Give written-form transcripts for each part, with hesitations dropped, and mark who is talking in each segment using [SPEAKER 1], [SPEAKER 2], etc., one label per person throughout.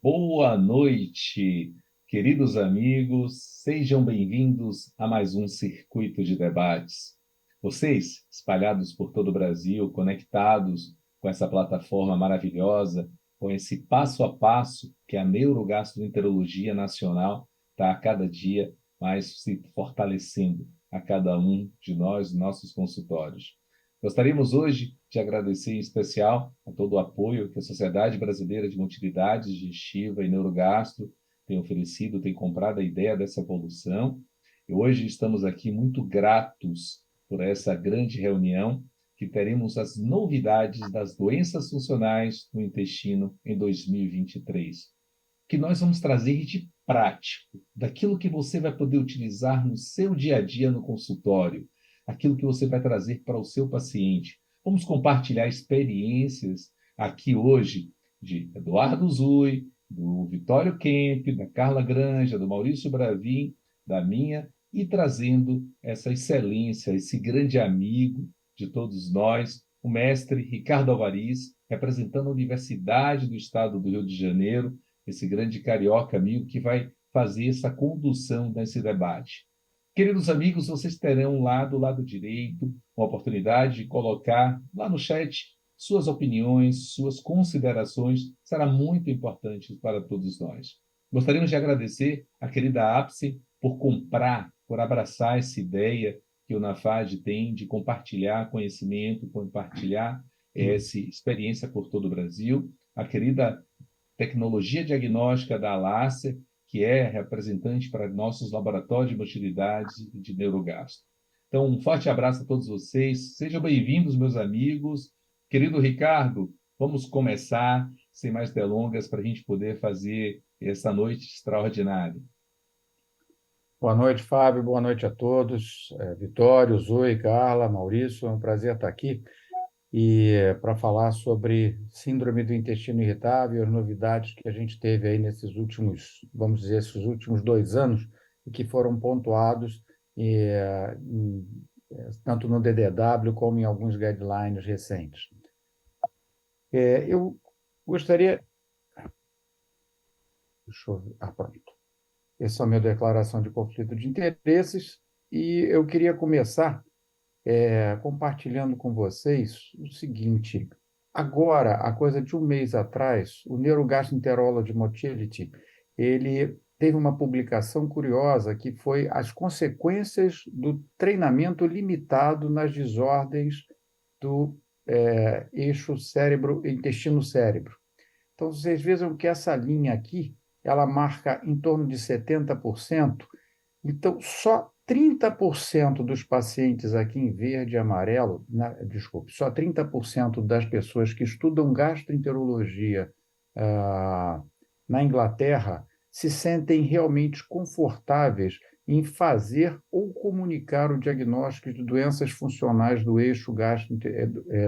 [SPEAKER 1] Boa noite, queridos amigos, sejam bem-vindos a mais um Circuito de Debates. Vocês, espalhados por todo o Brasil, conectados com essa plataforma maravilhosa, com esse passo a passo que a Neurogastroenterologia Nacional está a cada dia mais se fortalecendo a cada um de nós, nossos consultórios. Gostaríamos hoje de agradecer em especial a todo o apoio que a Sociedade Brasileira de Motilidade Digestiva e Neurogastro tem oferecido, tem comprado a ideia dessa evolução. E hoje estamos aqui muito gratos por essa grande reunião que teremos as novidades das doenças funcionais no intestino em 2023, que nós vamos trazer de prático, daquilo que você vai poder utilizar no seu dia a dia no consultório, aquilo que você vai trazer para o seu paciente. Vamos compartilhar experiências aqui hoje de Eduardo Zui, do Vitório Kemp, da Carla Granja, do Maurício Bravin, da minha, e trazendo essa excelência, esse grande amigo de todos nós, o mestre Ricardo Alvariz, representando a Universidade do Estado do Rio de Janeiro, esse grande carioca amigo que vai fazer essa condução desse debate. Queridos amigos, vocês terão lá do lado direito uma oportunidade de colocar lá no chat suas opiniões, suas considerações, será muito importante para todos nós. Gostaríamos de agradecer a querida Apse por comprar, por abraçar essa ideia que o NAFAD tem de compartilhar conhecimento, compartilhar essa experiência por todo o Brasil. A querida Tecnologia Diagnóstica da Alácia, que é representante para nossos laboratórios de motilidade e de neurogastro. Então, um forte abraço a todos vocês. Sejam bem-vindos, meus amigos. Querido Ricardo, vamos começar, sem mais delongas, para a gente poder fazer essa noite extraordinária.
[SPEAKER 2] Boa noite, Fábio. Boa noite a todos. Vitório, Zoe, Carla, Maurício, é um prazer estar aqui para falar sobre síndrome do intestino irritável, as novidades que a gente teve aí nesses últimos, vamos dizer, esses últimos 2 anos, e que foram pontuados tanto no DDW como em alguns guidelines recentes. Eu gostaria... Deixa eu ver. Pronto. Essa é a minha declaração de conflito de interesses e eu queria começar compartilhando com vocês o seguinte. Agora, a coisa de um mês atrás, o Neurogastroenterology Motility, ele teve uma publicação curiosa que foi as consequências do treinamento limitado nas desordens do eixo intestino-cérebro. Então, vocês vejam que essa linha aqui, ela marca em torno de 70%. Então, só 30% dos pacientes aqui em verde e amarelo, só 30% das pessoas que estudam gastroenterologia na Inglaterra se sentem realmente confortáveis em fazer ou comunicar o diagnóstico de doenças funcionais do eixo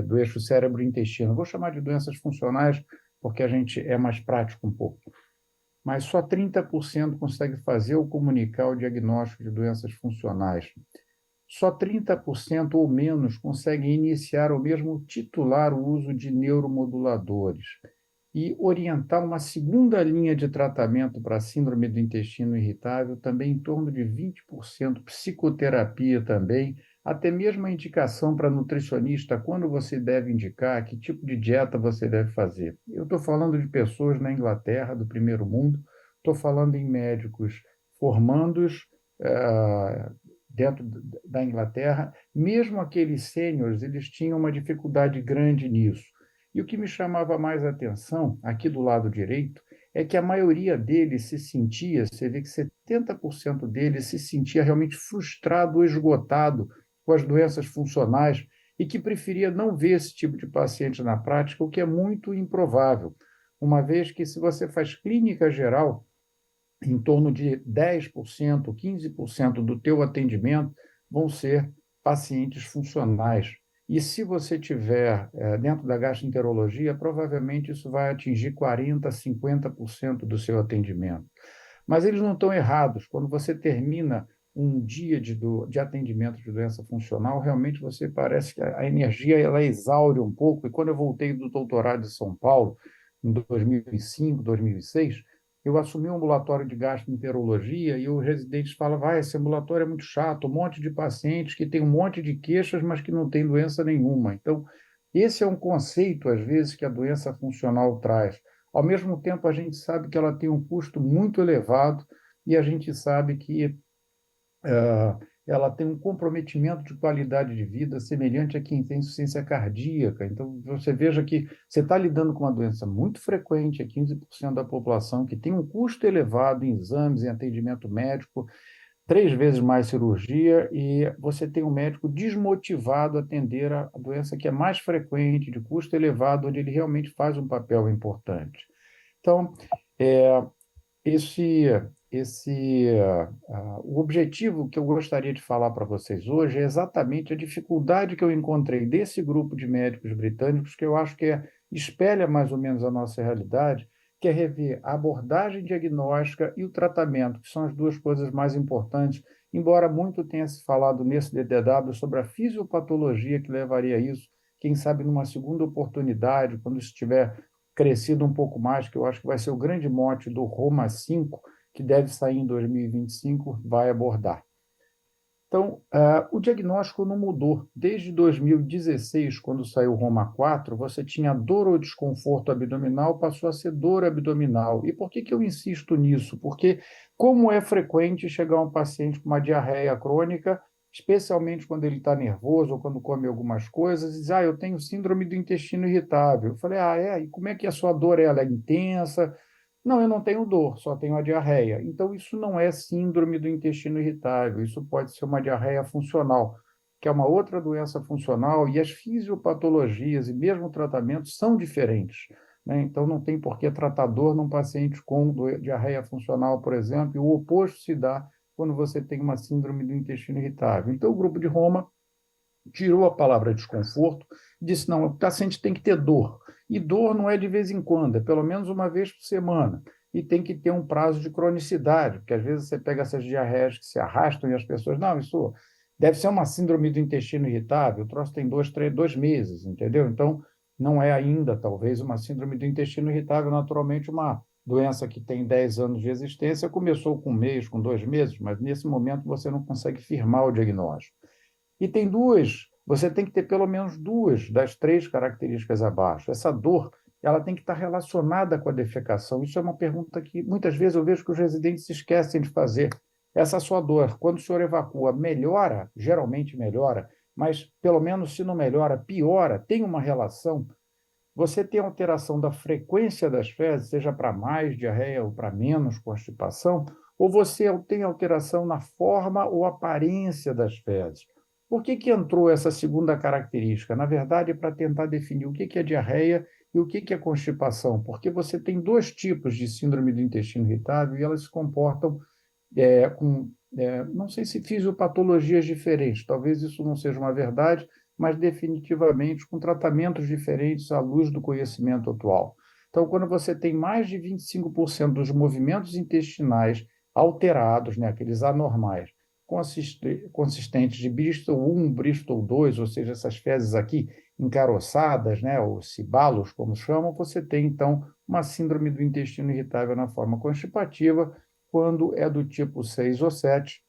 [SPEAKER 2] do eixo cérebro-intestino. Vou chamar de doenças funcionais porque a gente é mais prático um pouco. Mas só 30% consegue fazer ou comunicar o diagnóstico de doenças funcionais. Só 30% ou menos conseguem iniciar ou mesmo titular o uso de neuromoduladores e orientar uma segunda linha de tratamento para a síndrome do intestino irritável, também em torno de 20%, psicoterapia também, até mesmo a indicação para nutricionista, quando você deve indicar, que tipo de dieta você deve fazer. Eu estou falando de pessoas na Inglaterra, do primeiro mundo, estou falando em médicos formandos dentro da Inglaterra, mesmo aqueles sêniores, eles tinham uma dificuldade grande nisso. E o que me chamava mais a atenção, aqui do lado direito, é que a maioria deles se sentia, você vê que 70% deles se sentia realmente frustrado ou esgotado com as doenças funcionais e que preferia não ver esse tipo de paciente na prática, o que é muito improvável, uma vez que se você faz clínica geral, em torno de 10%, 15% do teu atendimento vão ser pacientes funcionais. E se você tiver dentro da gastroenterologia, provavelmente isso vai atingir 40%, 50% do seu atendimento. Mas eles não estão errados. Quando você termina um dia de atendimento de doença funcional, realmente você parece que a energia ela exaure um pouco. E quando eu voltei do doutorado de São Paulo, em 2005, 2006, eu assumi um ambulatório de gastroenterologia e os residentes falavam, vai, esse ambulatório é muito chato, um monte de pacientes que tem um monte de queixas, mas que não tem doença nenhuma. Então, esse é um conceito, às vezes, que a doença funcional traz. Ao mesmo tempo, a gente sabe que ela tem um custo muito elevado e a gente sabe que ela tem um comprometimento de qualidade de vida semelhante a quem tem insuficiência cardíaca. Então, você veja que você está lidando com uma doença muito frequente, é 15% da população, que tem um custo elevado em exames, em atendimento médico, 3 vezes mais cirurgia, e você tem um médico desmotivado a atender a doença que é mais frequente, de custo elevado, onde ele realmente faz um papel importante. Então, é, esse, o objetivo que eu gostaria de falar para vocês hoje é exatamente a dificuldade que eu encontrei desse grupo de médicos britânicos, que eu acho que espelha mais ou menos a nossa realidade, que é rever a abordagem diagnóstica e o tratamento, que são as duas coisas mais importantes, embora muito tenha se falado nesse DDW sobre a fisiopatologia que levaria a isso, quem sabe numa segunda oportunidade, quando isso estiver crescido um pouco mais, que eu acho que vai ser o grande mote do Roma 5, que deve sair em 2025, vai abordar. Então, o diagnóstico não mudou. Desde 2016, quando saiu o Roma 4, você tinha dor ou desconforto abdominal, passou a ser dor abdominal. E por que que eu insisto nisso? Porque, como é frequente chegar um paciente com uma diarreia crônica, especialmente quando ele está nervoso ou quando come algumas coisas, e diz, eu tenho síndrome do intestino irritável. Eu falei, e como é que a sua dor ela é intensa? Não, eu não tenho dor, só tenho a diarreia. Então, isso não é síndrome do intestino irritável, isso pode ser uma diarreia funcional, que é uma outra doença funcional, e as fisiopatologias e mesmo o tratamento são diferentes, né? Então, não tem por que tratar dor num paciente com diarreia funcional, por exemplo, e o oposto se dá quando você tem uma síndrome do intestino irritável. Então, o grupo de Roma tirou a palavra desconforto, disse, não, o paciente tem que ter dor. E dor não é de vez em quando, é pelo menos uma vez por semana. E tem que ter um prazo de cronicidade, porque às vezes você pega essas diarreias que se arrastam e as pessoas, não, isso deve ser uma síndrome do intestino irritável, o troço tem 2 meses, entendeu? Então, não é ainda, talvez, uma síndrome do intestino irritável, naturalmente uma doença que tem 10 anos de existência, começou com 1 mês, com 2 meses, mas nesse momento você não consegue firmar o diagnóstico. E tem você tem que ter pelo menos 2 das 3 características abaixo. Essa dor, ela tem que estar relacionada com a defecação. Isso é uma pergunta que muitas vezes eu vejo que os residentes se esquecem de fazer. Essa sua dor, quando o senhor evacua, melhora? Geralmente melhora, mas pelo menos se não melhora, piora, tem uma relação. Você tem alteração da frequência das fezes, seja para mais diarreia ou para menos constipação, ou você tem alteração na forma ou aparência das fezes. Por que que entrou essa segunda característica? Na verdade, é para tentar definir o que que é diarreia e o que que é constipação, porque você tem 2 tipos de síndrome do intestino irritável e elas se comportam não sei se fisiopatologias diferentes, talvez isso não seja uma verdade, mas definitivamente com tratamentos diferentes à luz do conhecimento atual. Então, quando você tem mais de 25% dos movimentos intestinais alterados, né, aqueles anormais, consistentes de Bristol 1, Bristol 2, ou seja, essas fezes aqui encaroçadas, né, ou cibalos, como chamam, você tem, então, uma síndrome do intestino irritável na forma constipativa. Quando é do tipo 6 ou 7,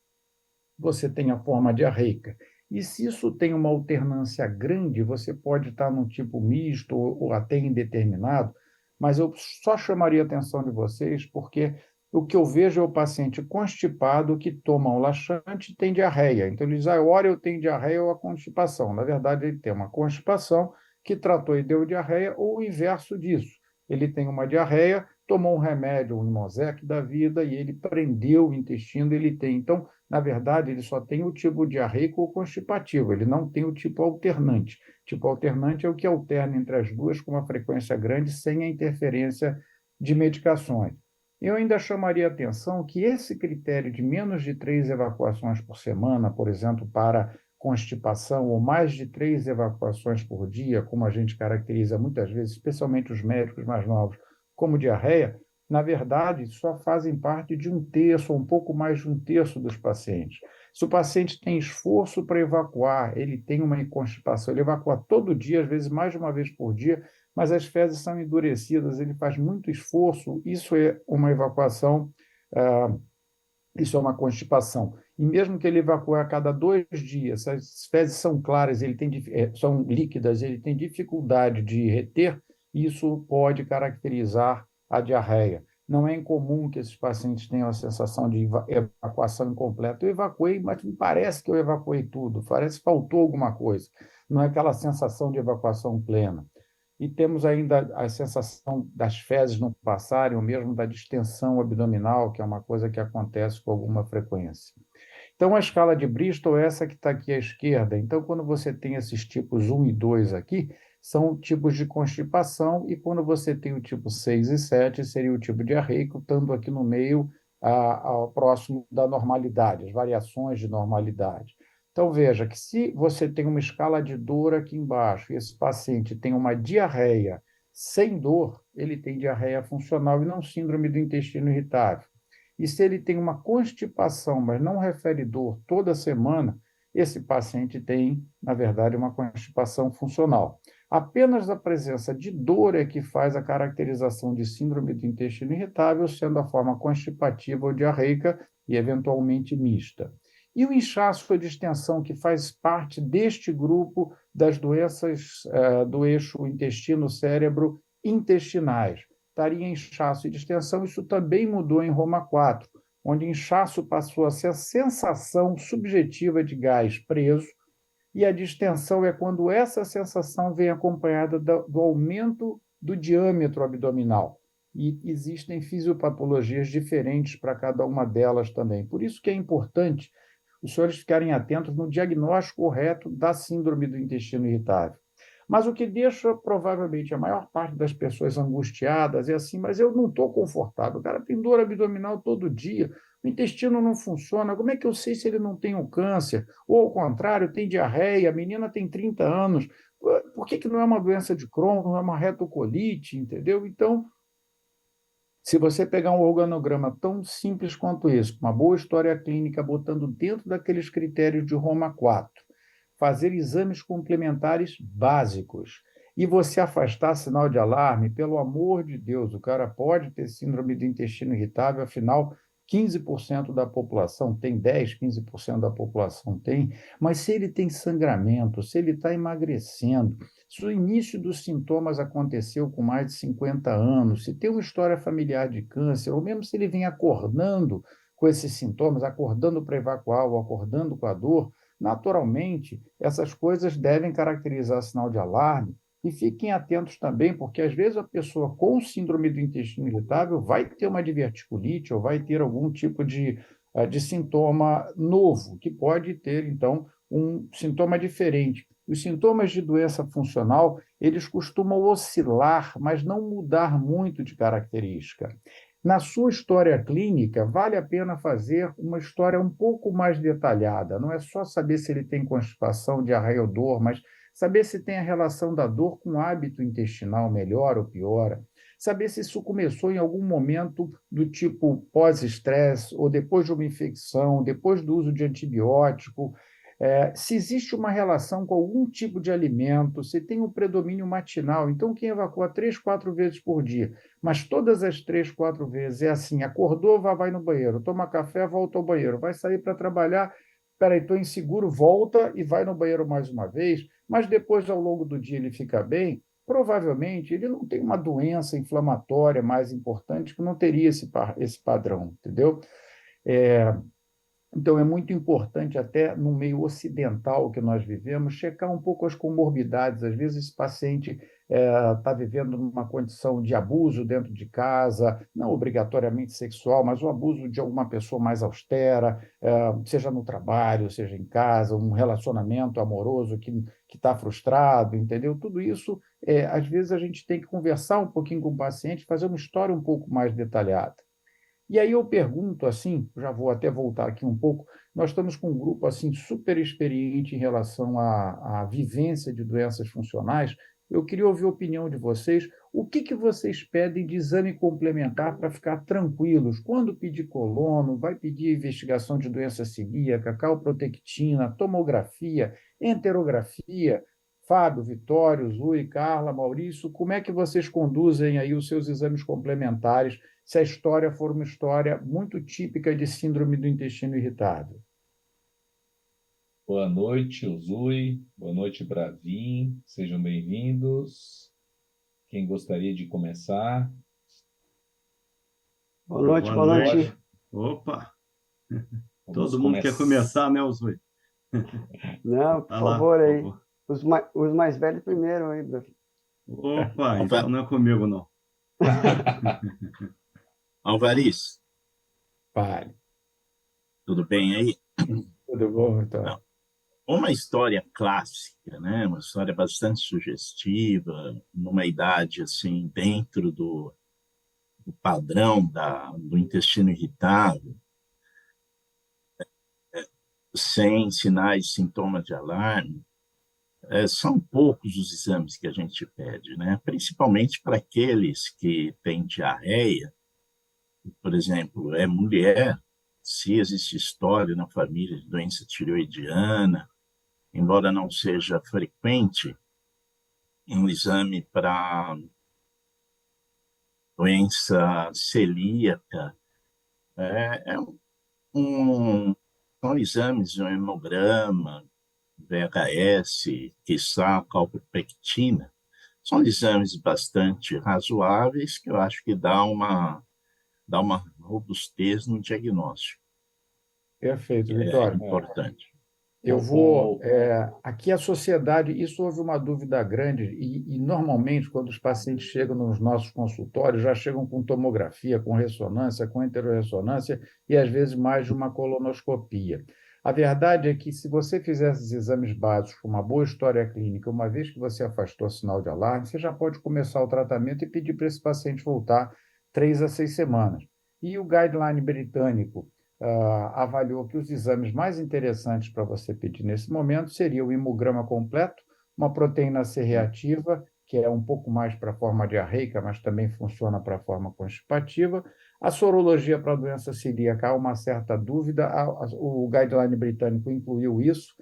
[SPEAKER 2] você tem a forma diarreica. E se isso tem uma alternância grande, você pode estar num tipo misto ou até indeterminado, mas eu só chamaria a atenção de vocês porque o que eu vejo é o paciente constipado que toma um laxante e tem diarreia. Então, ele diz, ora eu tenho diarreia ou a constipação. Na verdade, ele tem uma constipação que tratou e deu diarreia, ou o inverso disso. Ele tem uma diarreia, tomou um remédio, um Limosec da vida, e ele prendeu o intestino, ele tem. Então, na verdade, ele só tem o tipo diarreico ou constipativo, ele não tem o tipo alternante. Tipo alternante é o que alterna entre as duas com uma frequência grande, sem a interferência de medicações. Eu ainda chamaria a atenção que esse critério de menos de 3 evacuações por semana, por exemplo, para constipação, ou mais de 3 evacuações por dia, como a gente caracteriza muitas vezes, especialmente os médicos mais novos, como diarreia, na verdade, só fazem parte de um terço, ou um pouco mais de um terço dos pacientes. Se o paciente tem esforço para evacuar, ele tem uma constipação, ele evacua todo dia, às vezes mais de uma vez por dia, mas as fezes são endurecidas, ele faz muito esforço, isso é uma evacuação, ah, isso é uma constipação. E mesmo que ele evacue a cada 2 dias, se as fezes são claras, são líquidas, ele tem dificuldade de reter, isso pode caracterizar a diarreia. Não é incomum que esses pacientes tenham a sensação de evacuação incompleta. Eu evacuei, mas me parece que eu evacuei tudo, parece que faltou alguma coisa. Não é aquela sensação de evacuação plena. E temos ainda a sensação das fezes não passarem, ou mesmo da distensão abdominal, que é uma coisa que acontece com alguma frequência. Então, a escala de Bristol é essa que está aqui à esquerda. Então, quando você tem esses tipos 1 e 2 aqui, são tipos de constipação, e quando você tem o tipo 6 e 7, seria o tipo diarreico, estando aqui no meio, ao próximo da normalidade, as variações de normalidade. Então, veja que se você tem uma escala de dor aqui embaixo e esse paciente tem uma diarreia sem dor, ele tem diarreia funcional e não síndrome do intestino irritável. E se ele tem uma constipação, mas não refere dor toda semana, esse paciente tem, na verdade, uma constipação funcional. Apenas a presença de dor é que faz a caracterização de síndrome do intestino irritável, sendo a forma constipativa ou diarreica e, eventualmente, mista. E o inchaço e distensão, que faz parte deste grupo das doenças do eixo intestino-cérebro intestinais. Estaria em inchaço e distensão, isso também mudou em Roma 4, onde inchaço passou a ser a sensação subjetiva de gás preso, e a distensão é quando essa sensação vem acompanhada do aumento do diâmetro abdominal. E existem fisiopatologias diferentes para cada uma delas também. Por isso que é importante os senhores ficarem atentos no diagnóstico correto da síndrome do intestino irritável. Mas o que deixa provavelmente a maior parte das pessoas angustiadas é assim, mas eu não estou confortável, o cara tem dor abdominal todo dia, o intestino não funciona, como é que eu sei se ele não tem um câncer? Ou ao contrário, tem diarreia, a menina tem 30 anos, por que que não é uma doença de Crohn, não é uma retocolite, entendeu? Então, se você pegar um organograma tão simples quanto esse, com uma boa história clínica, botando dentro daqueles critérios de Roma 4, fazer exames complementares básicos e você afastar sinal de alarme, pelo amor de Deus, o cara pode ter síndrome do intestino irritável, afinal, 15% da população tem, 10, 15% da população tem, mas se ele tem sangramento, se ele está emagrecendo, se o início dos sintomas aconteceu com mais de 50 anos, se tem uma história familiar de câncer, ou mesmo se ele vem acordando com esses sintomas, acordando para evacuar ou acordando com a dor, naturalmente, essas coisas devem caracterizar sinal de alarme. E fiquem atentos também, porque às vezes a pessoa com síndrome do intestino irritável vai ter uma diverticulite ou vai ter algum tipo de sintoma novo, que pode ter, então, um sintoma diferente. Os sintomas de doença funcional, eles costumam oscilar, mas não mudar muito de característica. Na sua história clínica, vale a pena fazer uma história um pouco mais detalhada. Não é só saber se ele tem constipação, diarreia ou dor, mas saber se tem a relação da dor com o hábito intestinal, melhora ou piora. Saber se isso começou em algum momento do tipo pós-estresse, ou depois de uma infecção, depois do uso de antibiótico, se existe uma relação com algum tipo de alimento, se tem um predomínio matinal. Então, quem evacua 3, 4 vezes por dia, mas todas as 3, 4 vezes é assim, acordou, vai no banheiro, toma café, volta ao banheiro, vai sair para trabalhar, peraí, estou inseguro, volta e vai no banheiro mais uma vez, mas depois, ao longo do dia, ele fica bem, provavelmente ele não tem uma doença inflamatória mais importante que não teria esse padrão, entendeu? É, então, é muito importante, até no meio ocidental que nós vivemos, checar um pouco as comorbidades. Às vezes, esse paciente está vivendo numa condição de abuso dentro de casa, não obrigatoriamente sexual, mas o abuso de alguma pessoa mais austera, seja no trabalho, seja em casa, um relacionamento amoroso que está frustrado, entendeu? Tudo isso, às vezes, a gente tem que conversar um pouquinho com o paciente, fazer uma história um pouco mais detalhada. E aí eu pergunto assim, já vou até voltar aqui um pouco, nós estamos com um grupo assim super experiente em relação à vivência de doenças funcionais, Eu queria ouvir a opinião de vocês. O que vocês pedem de exame complementar para ficar tranquilos? Quando pedir colono, vai pedir investigação de doença celíaca, calprotectina, tomografia, enterografia? Fábio, Vitório, Zui, Carla, Maurício, como é que vocês conduzem aí os seus exames complementares, se a história for uma história muito típica de síndrome do intestino irritável?
[SPEAKER 1] Boa noite, Uzui. Boa noite, Bravin. Sejam bem-vindos. Quem gostaria de começar?
[SPEAKER 3] Boa noite,
[SPEAKER 4] Boa
[SPEAKER 3] boa
[SPEAKER 4] noite.
[SPEAKER 3] noite.
[SPEAKER 4] Opa,
[SPEAKER 1] Vamos
[SPEAKER 4] todo mundo quer
[SPEAKER 1] começar.
[SPEAKER 4] começar, né, Zui?
[SPEAKER 3] Não, por
[SPEAKER 4] Vai lá,
[SPEAKER 3] favor,
[SPEAKER 4] por
[SPEAKER 3] aí.
[SPEAKER 4] favor.
[SPEAKER 3] Os mais velhos primeiro aí, Brasil.
[SPEAKER 4] Opa,
[SPEAKER 5] Alva-
[SPEAKER 4] então não é comigo, não.
[SPEAKER 5] Alvaris,
[SPEAKER 2] Vale.
[SPEAKER 5] tudo bem aí?
[SPEAKER 2] Tudo bom, Vitório?
[SPEAKER 5] Uma história clássica, né? Uma história bastante sugestiva, numa idade assim, dentro do padrão do intestino irritável, sem sinais e sintomas de alarme. São poucos os exames que a gente pede, né? Principalmente para aqueles que têm diarreia, por exemplo, é mulher, se existe história na família de doença tireoidiana, embora não seja frequente, um exame para doença celíaca, é são exames de um hemograma, VHS, quiçá calprotectina, são exames bastante razoáveis que eu acho que dá uma robustez no diagnóstico.
[SPEAKER 2] Perfeito,
[SPEAKER 5] É
[SPEAKER 2] Vitório.
[SPEAKER 5] importante.
[SPEAKER 2] Eu vou. Aqui a sociedade, isso houve uma dúvida grande, e normalmente, quando os pacientes chegam nos nossos consultórios, já chegam com tomografia, com ressonância, com enteroressonância e, às vezes, mais de uma colonoscopia. A verdade é que, se você fizer esses exames básicos com uma boa história clínica, uma vez que você afastou o sinal de alarme, você já pode começar o tratamento e pedir para esse paciente voltar 3 a 6 semanas. E o guideline britânico avaliou que os exames mais interessantes para você pedir nesse momento seria o hemograma completo, uma proteína C reativa, que é um pouco mais para a forma diarreica, mas também funciona para a forma constipativa. A sorologia para a doença celíaca, há uma certa dúvida, o guideline britânico incluiu isso.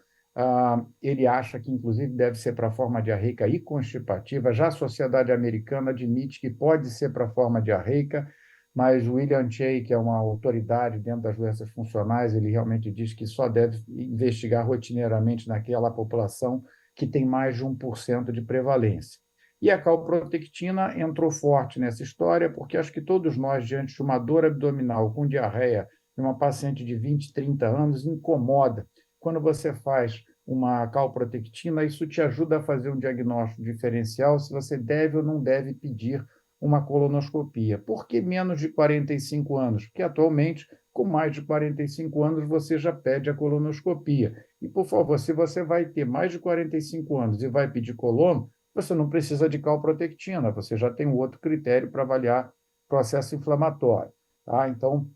[SPEAKER 2] Ele acha que, inclusive, deve ser para a forma diarreica e constipativa. Já a Sociedade Americana admite que pode ser para a forma diarreica, mas o William Shea, que é uma autoridade dentro das doenças funcionais, ele realmente diz que só deve investigar rotineiramente naquela população que tem mais de 1% de prevalência. E a calprotectina entrou forte nessa história, porque acho que todos nós, diante de uma dor abdominal com diarreia, de uma paciente de 20, 30 anos, incomoda. Quando você faz uma calprotectina, isso te ajuda a fazer um diagnóstico diferencial se você deve ou não deve pedir uma colonoscopia. Por que menos de 45 anos? Porque atualmente, com mais de 45 anos, você já pede a colonoscopia. E, por favor, se você vai ter mais de 45 anos e vai pedir colono, você não precisa de calprotectina, você já tem um outro critério para avaliar processo inflamatório. Tá? Então,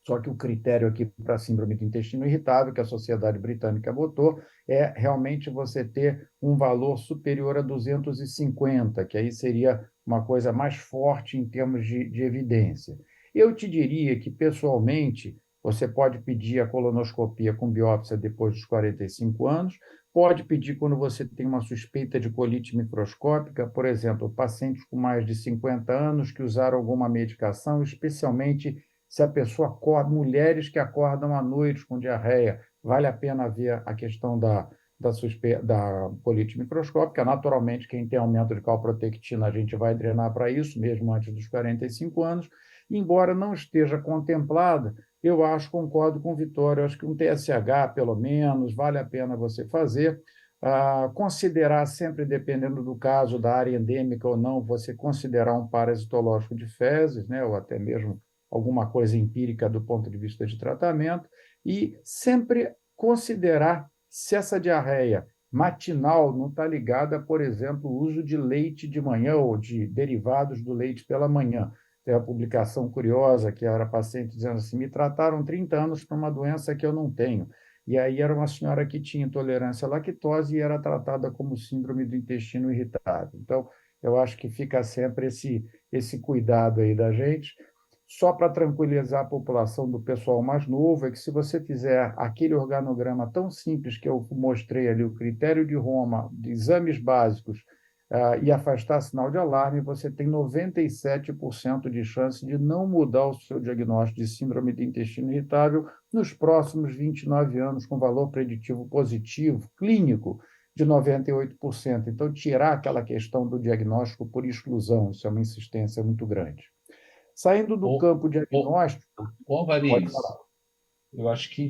[SPEAKER 2] só que o critério aqui para a síndrome do intestino irritável, que a Sociedade Britânica botou, é realmente você ter um valor superior a 250, que aí seria uma coisa mais forte em termos de evidência. Eu te diria que, pessoalmente, você pode pedir a colonoscopia com biópsia depois dos 45 anos, pode pedir quando você tem uma suspeita de colite microscópica, por exemplo, pacientes com mais de 50 anos que usaram alguma medicação, especialmente se a pessoa acorda, mulheres que acordam à noite com diarreia, vale a pena ver a questão da colite microscópica. Naturalmente, quem tem aumento de calprotectina, a gente vai drenar para isso, mesmo antes dos 45 anos. Embora não esteja contemplada, eu acho, concordo com o Vitório, acho que um TSH, pelo menos, vale a pena você fazer. Considerar sempre, dependendo do caso, da área endêmica ou não, você considerar um parasitológico de fezes, né, ou até mesmo alguma coisa empírica do ponto de vista de tratamento, e sempre considerar se essa diarreia matinal não está ligada, por exemplo, ao uso de leite de manhã ou de derivados do leite pela manhã. Tem uma publicação curiosa que era paciente dizendo assim, me trataram 30 anos para uma doença que eu não tenho. E aí era uma senhora que tinha intolerância à lactose e era tratada como síndrome do intestino irritável. Então, eu acho que fica sempre esse cuidado aí da gente. Só para tranquilizar a população do pessoal mais novo, é que se você fizer aquele organograma tão simples que eu mostrei ali, o critério de Roma, de exames básicos, e afastar sinal de alarme, você tem 97% de chance de não mudar o seu diagnóstico de síndrome do intestino irritável nos próximos 29 anos, com valor preditivo positivo, clínico, de 98%. Então, tirar aquela questão do diagnóstico por exclusão, isso é uma insistência muito grande. Saindo do
[SPEAKER 1] Ô,
[SPEAKER 2] campo
[SPEAKER 1] ô,
[SPEAKER 2] diagnóstico,
[SPEAKER 1] ô,
[SPEAKER 2] pode
[SPEAKER 1] Alvarez,
[SPEAKER 2] falar.
[SPEAKER 1] eu acho que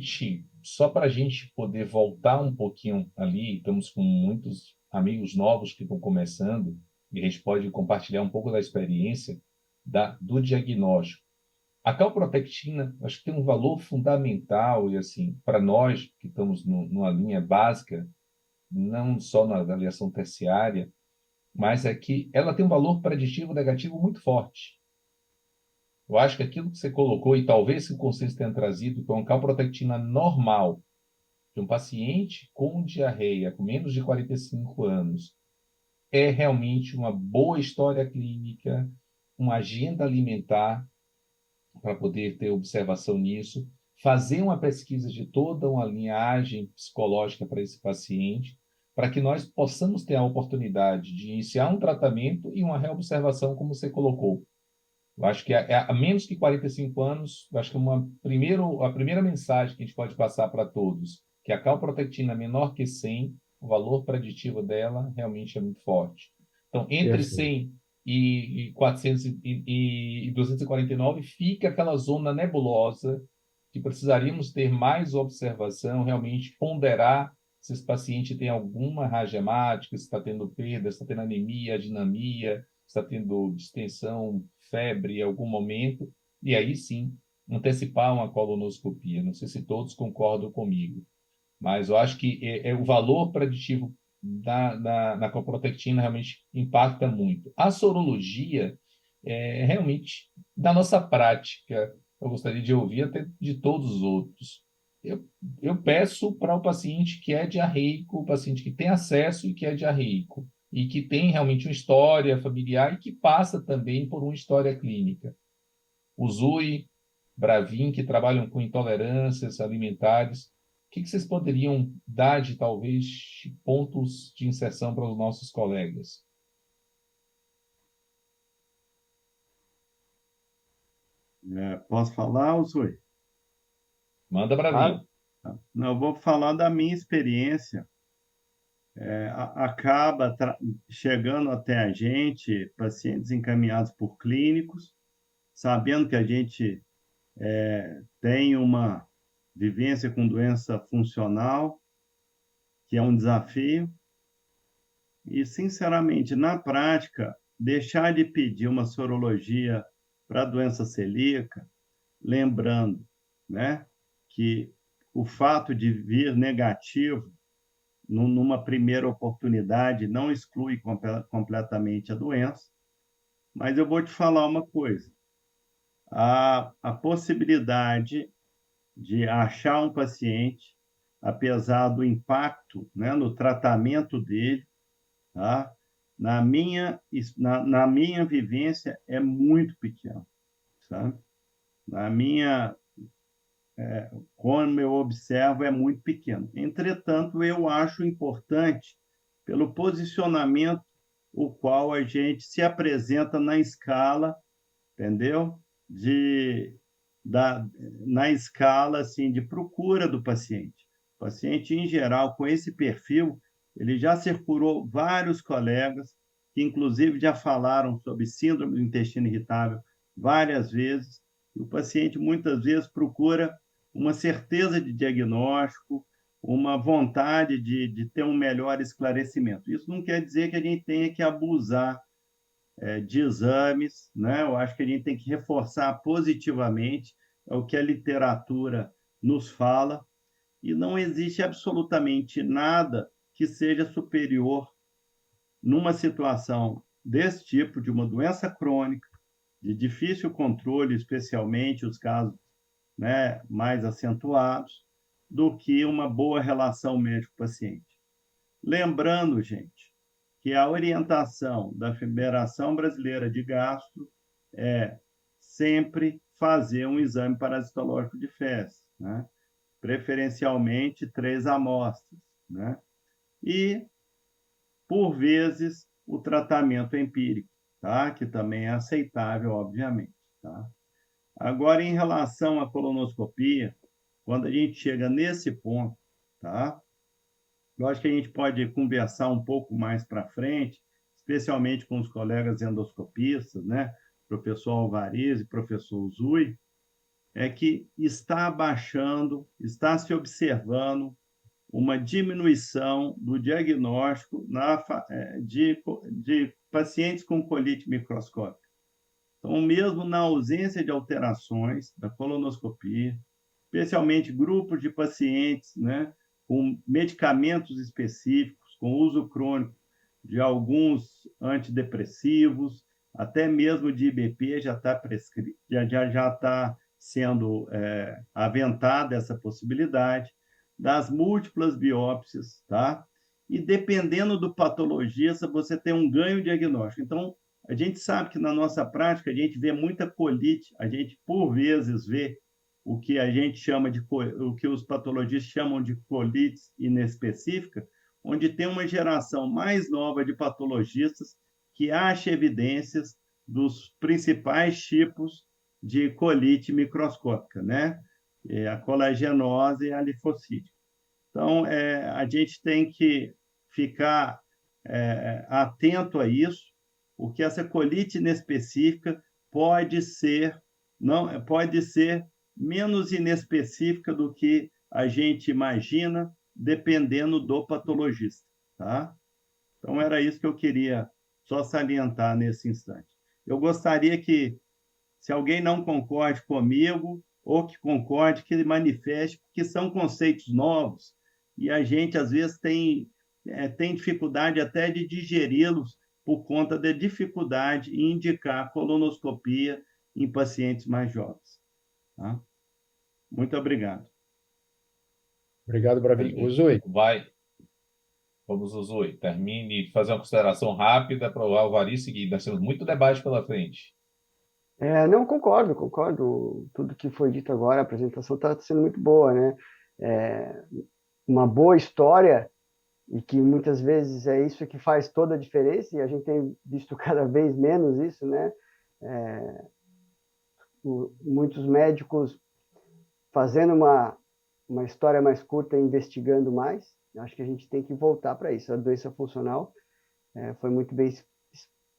[SPEAKER 1] só para a gente poder voltar um pouquinho ali, estamos com muitos amigos novos que estão começando, e a gente pode compartilhar um pouco da experiência do diagnóstico. A calprotectina, acho que tem um valor fundamental, e assim, para nós que estamos numa linha básica, não só na avaliação terciária, mas é que ela tem um valor preditivo negativo muito forte. Eu acho que aquilo que você colocou, e talvez que o conselho tenha trazido, que é uma calprotectina normal de um paciente com diarreia, com menos de 45 anos, é realmente uma boa história clínica, uma agenda alimentar, para poder ter observação nisso, fazer uma pesquisa de toda uma linhagem psicológica para esse paciente, para que nós possamos ter a oportunidade de iniciar um tratamento e uma reobservação, como você colocou. Eu acho que a menos que 45 anos, eu acho que a primeira mensagem que a gente pode passar para todos, que a calprotectina menor que 100, o valor preditivo dela realmente é muito forte. Então, entre
[SPEAKER 2] Perfeito.
[SPEAKER 1] 100 e 400 e 249 fica aquela zona nebulosa que precisaríamos ter mais observação, realmente ponderar se esse paciente tem alguma raiva hemática, se está tendo perda, se está tendo anemia, dinamia, se está tendo distensão, febre em algum momento, e aí sim antecipar uma colonoscopia. Não sei se todos concordam comigo, mas eu acho que o valor preditivo na calprotectina realmente impacta muito. A sorologia é realmente da nossa prática. Eu gostaria de ouvir até de todos os outros. Eu, eu peço para o paciente que é diarreico, o paciente que tem acesso e que é diarreico, e que tem realmente uma história familiar e que passa também por uma história clínica. O Zui, Bravin, que trabalham com intolerâncias alimentares. O que vocês poderiam dar de, talvez, pontos de inserção para os nossos colegas?
[SPEAKER 4] Posso falar, Zui?
[SPEAKER 1] Manda
[SPEAKER 3] Claro.
[SPEAKER 1] Bravin.
[SPEAKER 4] Não, eu vou falar da minha experiência. Acaba chegando até a gente pacientes encaminhados por clínicos, sabendo que a gente tem uma vivência com doença funcional, que é um desafio, e, sinceramente, na prática, deixar de pedir uma sorologia para a doença celíaca, lembrando, né, que o fato de vir negativo numa primeira oportunidade não exclui completamente a doença, mas eu vou te falar uma coisa: a possibilidade de achar um paciente, apesar do impacto, né, no tratamento dele, tá? Na minha vivência, é muito pequeno, sabe? Na minha, como eu observo, é muito pequeno. Entretanto, eu acho importante pelo posicionamento o qual a gente se apresenta na escala, entendeu? De, da, na escala assim, de procura do paciente. O paciente, em geral, com esse perfil, ele já circulou vários colegas que, inclusive, já falaram sobre síndrome do intestino irritável várias vezes. E o paciente, muitas vezes, procura uma certeza de diagnóstico, uma vontade de ter um melhor esclarecimento. Isso não quer dizer que a gente tenha que abusar de exames, né? Eu acho que a gente tem que reforçar positivamente o que a literatura nos fala, e não existe absolutamente nada que seja superior numa situação desse tipo, de uma doença crônica, de difícil controle, especialmente os casos, né, mais acentuados, do que uma boa relação médico-paciente. Lembrando, gente, que a orientação da Federação Brasileira de Gastro é sempre fazer um exame parasitológico de fezes, né? Preferencialmente 3 amostras, né? E, por vezes, o tratamento empírico, tá? Que também é aceitável, obviamente, tá? Agora, em relação à colonoscopia, quando a gente chega nesse ponto, tá? Eu acho que a gente pode conversar um pouco mais para frente, especialmente com os colegas endoscopistas, né? Professor Alvariz e professor Uzui, é que está abaixando, está se observando uma diminuição do diagnóstico de pacientes com colite microscópica. Então, mesmo na ausência de alterações da colonoscopia, especialmente grupos de pacientes, né, com medicamentos específicos, com uso crônico de alguns antidepressivos, até mesmo de IBP já está já está sendo aventada essa possibilidade, das múltiplas biópsias, tá? E dependendo do patologista, você tem um ganho diagnóstico. Então, a gente sabe que na nossa prática a gente vê muita colite, a gente por vezes vê o que a gente chama o que os patologistas chamam de colite inespecífica, onde tem uma geração mais nova de patologistas que acha evidências dos principais tipos de colite microscópica, né? A colagenose e a linfocítica. Então, a gente tem que ficar atento a isso, porque essa colite inespecífica pode ser menos inespecífica do que a gente imagina, dependendo do patologista, tá? Então, era isso que eu queria só salientar nesse instante. Eu gostaria que, se alguém não concorde comigo, ou que concorde, que ele manifeste, porque são conceitos novos, e a gente, às vezes, tem dificuldade até de digeri-los por conta da dificuldade em indicar colonoscopia em pacientes mais jovens. Tá? Muito obrigado.
[SPEAKER 2] Obrigado, Bravin. Uzui.
[SPEAKER 1] Vamos, Uzui, termine de fazer uma consideração rápida para o Alvariz seguir. Nós temos muito debate pela frente.
[SPEAKER 3] Não, concordo. Tudo que foi dito agora, a apresentação está sendo muito boa, né? Uma boa história, e que muitas vezes é isso que faz toda a diferença, e a gente tem visto cada vez menos isso, né? Muitos médicos fazendo uma história mais curta, investigando mais. Acho que a gente tem que voltar para isso. A doença funcional foi muito bem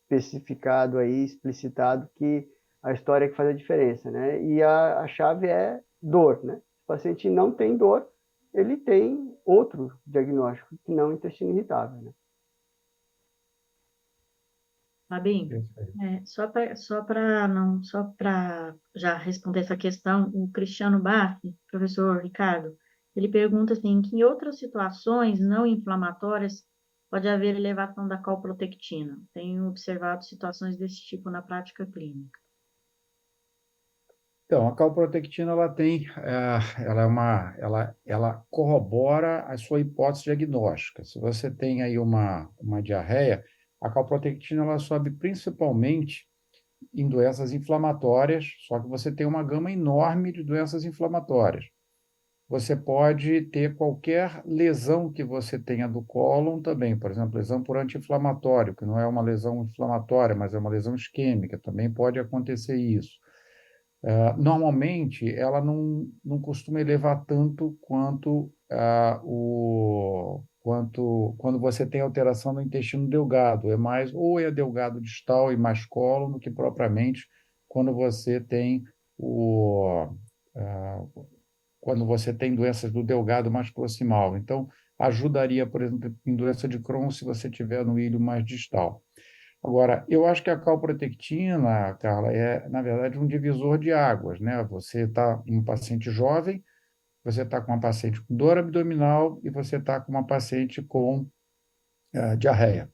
[SPEAKER 3] especificado aí, explicitado que a história é que faz a diferença, né? E a chave é dor, né? Se o paciente não tem dor, ele tem outro diagnóstico que não intestino irritável, né?
[SPEAKER 6] Fabinho, só para já responder essa questão, o Cristiano Baffi, professor Ricardo, ele pergunta assim, que em outras situações não inflamatórias pode haver elevação da calprotectina. Tenho observado situações desse tipo na prática clínica.
[SPEAKER 2] Então, a calprotectina ela corrobora a sua hipótese diagnóstica. Se você tem aí uma diarreia, a calprotectina ela sobe principalmente em doenças inflamatórias, só que você tem uma gama enorme de doenças inflamatórias. Você pode ter qualquer lesão que você tenha do cólon também, por exemplo, lesão por anti-inflamatório, que não é uma lesão inflamatória, mas é uma lesão isquêmica, também pode acontecer isso. Normalmente, ela não costuma elevar tanto quanto quando você tem alteração no intestino delgado. Ou é delgado distal e mais cólon do que propriamente quando você tem quando você tem doenças do delgado mais proximal. Então, ajudaria, por exemplo, em doença de Crohn, se você tiver no ilho mais distal. Agora, eu acho que a calprotectina, Carla, na verdade, um divisor de águas, né? Você está com um paciente jovem, você está com uma paciente com dor abdominal e você está com uma paciente com diarreia.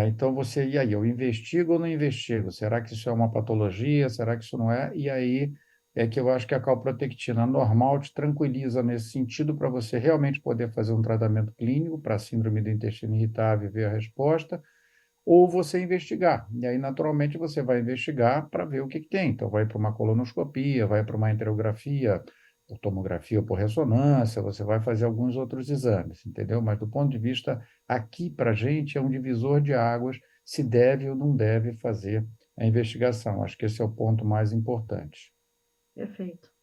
[SPEAKER 2] Então, e aí, eu investigo ou não investigo? Será que isso é uma patologia? Será que isso não é? E aí, é que eu acho que a calprotectina normal te tranquiliza nesse sentido para você realmente poder fazer um tratamento clínico para a síndrome do intestino irritável e ver a resposta, ou você investigar. E aí, naturalmente, você vai investigar para ver o que tem. Então, vai para uma colonoscopia, vai para uma enterografia, por tomografia ou por ressonância, você vai fazer alguns outros exames, entendeu? Mas, do ponto de vista, aqui para a gente é um divisor de águas se deve ou não deve fazer a investigação. Acho que esse é o ponto mais importante.
[SPEAKER 6] Perfeito.